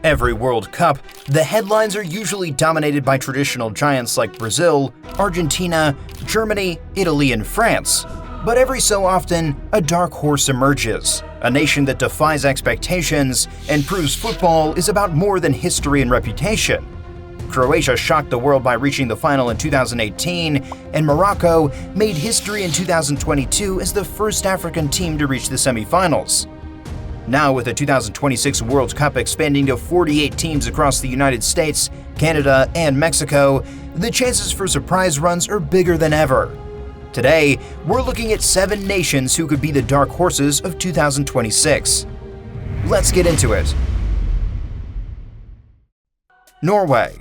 Every World Cup, the headlines are usually dominated by traditional giants like Brazil, Argentina, Germany, Italy, and France. But every so often, a dark horse emerges, a nation that defies expectations and proves football is about more than history and reputation. Croatia shocked the world by reaching the final in 2018, and Morocco made history in 2022 as the first African team to reach the semifinals. Now, with the 2026 World Cup expanding to 48 teams across the United States, Canada, and Mexico, the chances for surprise runs are bigger than ever. Today, we're looking at 7 nations who could be the dark horses of 2026. Let's get into it. Norway.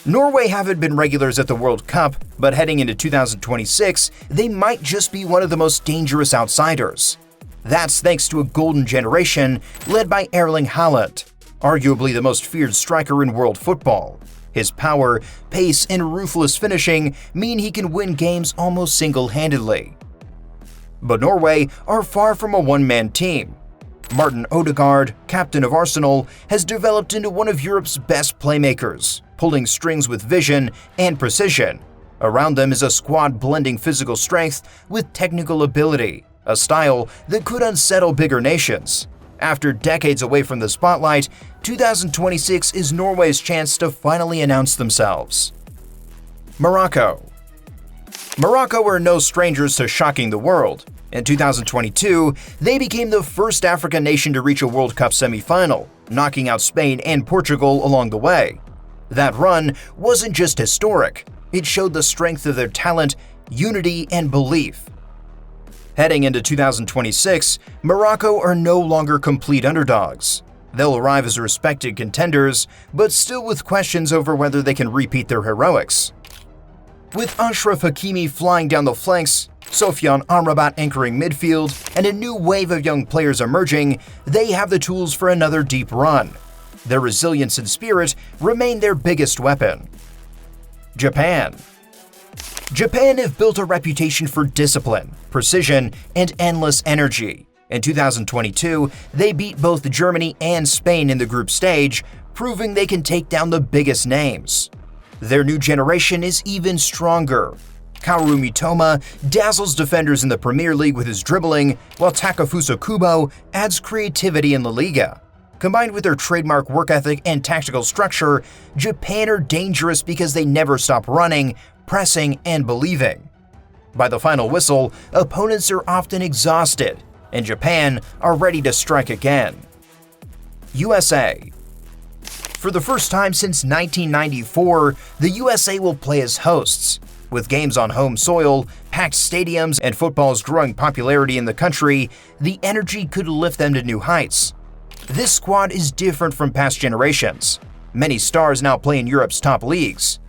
Norway haven't been regulars at the World Cup, but heading into 2026, they might just be one of the most dangerous outsiders. That's thanks to a golden generation led by Erling Haaland, arguably the most feared striker in world football. His power, pace, and ruthless finishing mean he can win games almost single-handedly. But Norway are far from a one-man team. Martin Odegaard, captain of Arsenal, has developed into one of Europe's best playmakers, pulling strings with vision and precision. Around them is a squad blending physical strength with technical ability, a style that could unsettle bigger nations. After decades away from the spotlight, 2026 is Norway's chance to finally announce themselves. Morocco. Morocco are no strangers to shocking the world. In 2022, they became the first African nation to reach a World Cup semifinal, knocking out Spain and Portugal along the way. That run wasn't just historic, it showed the strength of their talent, unity, and belief. Heading into 2026, Morocco are no longer complete underdogs. They'll arrive as respected contenders, but still with questions over whether they can repeat their heroics. With Achraf Hakimi flying down the flanks, Sofiane Amrabat anchoring midfield, and a new wave of young players emerging, they have the tools for another deep run. Their resilience and spirit remain their biggest weapon. Japan. Japan have built a reputation for discipline, precision, and endless energy. In 2022, they beat both Germany and Spain in the group stage, proving they can take down the biggest names. Their new generation is even stronger. Kaoru Mitoma dazzles defenders in the Premier League with his dribbling, while Takefusa Kubo adds creativity in La Liga. Combined with their trademark work ethic and tactical structure, Japan are dangerous because they never stop running, pressing, and believing. By the final whistle, opponents are often exhausted, and Japan are ready to strike again. USA. For the first time since 1994, the USA will play as hosts. With games on home soil, packed stadiums, and football's growing popularity in the country, the energy could lift them to new heights. This squad is different from past generations. Many stars now play in Europe's top leagues.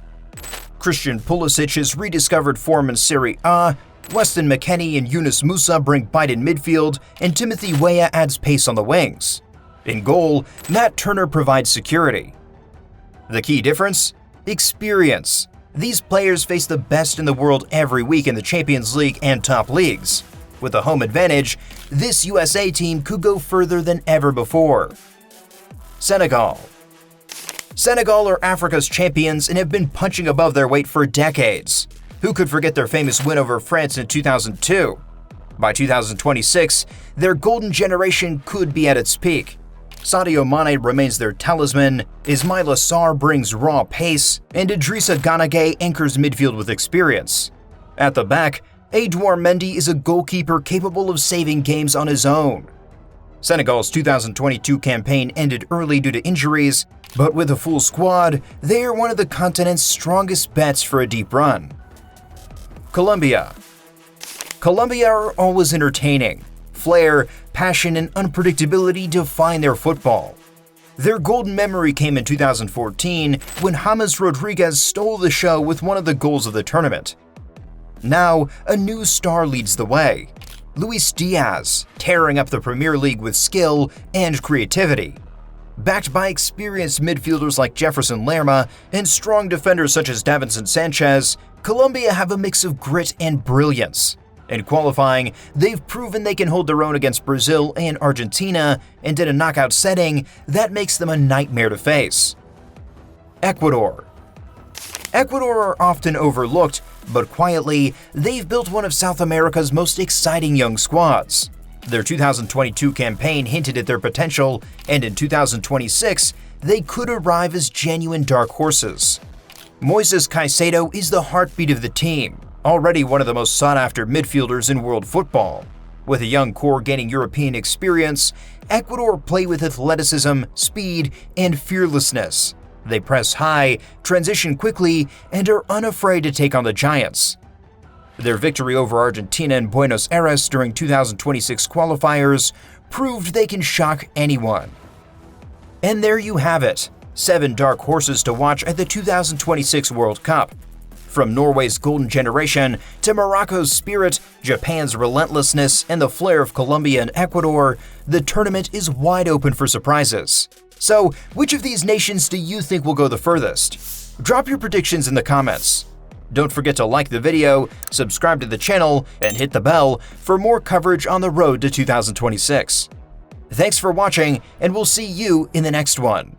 Christian Pulisic has rediscovered form in Serie A, Weston McKennie and Yunus Musa bring bite in midfield, and Timothy Weah adds pace on the wings. In goal, Matt Turner provides security. The key difference? Experience. These players face the best in the world every week in the Champions League and top leagues. With a home advantage, this USA team could go further than ever before. Senegal. Senegal are Africa's champions and have been punching above their weight for decades. Who could forget their famous win over France in 2002? By 2026, their golden generation could be at its peak. Sadio Mane remains their talisman, Ismaila Sarr brings raw pace, and Idrissa Gana Gueye anchors midfield with experience. At the back, Edouard Mendy is a goalkeeper capable of saving games on his own. Senegal's 2022 campaign ended early due to injuries, but with a full squad, they are one of the continent's strongest bets for a deep run. Colombia. Colombia are always entertaining. Flair, passion, and unpredictability define their football. Their golden memory came in 2014 when James Rodriguez stole the show with one of the goals of the tournament. Now, a new star leads the way. Luis Diaz, tearing up the Premier League with skill and creativity. Backed by experienced midfielders like Jefferson Lerma and strong defenders such as Davinson Sanchez, Colombia have a mix of grit and brilliance. In qualifying, they've proven they can hold their own against Brazil and Argentina, and in a knockout setting, that makes them a nightmare to face. Ecuador. Ecuador are often overlooked, but quietly, they've built one of South America's most exciting young squads. Their 2022 campaign hinted at their potential, and in 2026, they could arrive as genuine dark horses. Moises Caicedo is the heartbeat of the team, already one of the most sought-after midfielders in world football. With a young core gaining European experience, Ecuador play with athleticism, speed, and fearlessness. They press high, transition quickly, and are unafraid to take on the giants. Their victory over Argentina in Buenos Aires during 2026 qualifiers proved they can shock anyone. And there you have it, 7 dark horses to watch at the 2026 World Cup. From Norway's golden generation to Morocco's spirit, Japan's relentlessness, and the flair of Colombia and Ecuador, the tournament is wide open for surprises. So, which of these nations do you think will go the furthest? Drop your predictions in the comments. Don't forget to like the video, subscribe to the channel, and hit the bell for more coverage on the road to 2026. Thanks for watching, and we'll see you in the next one.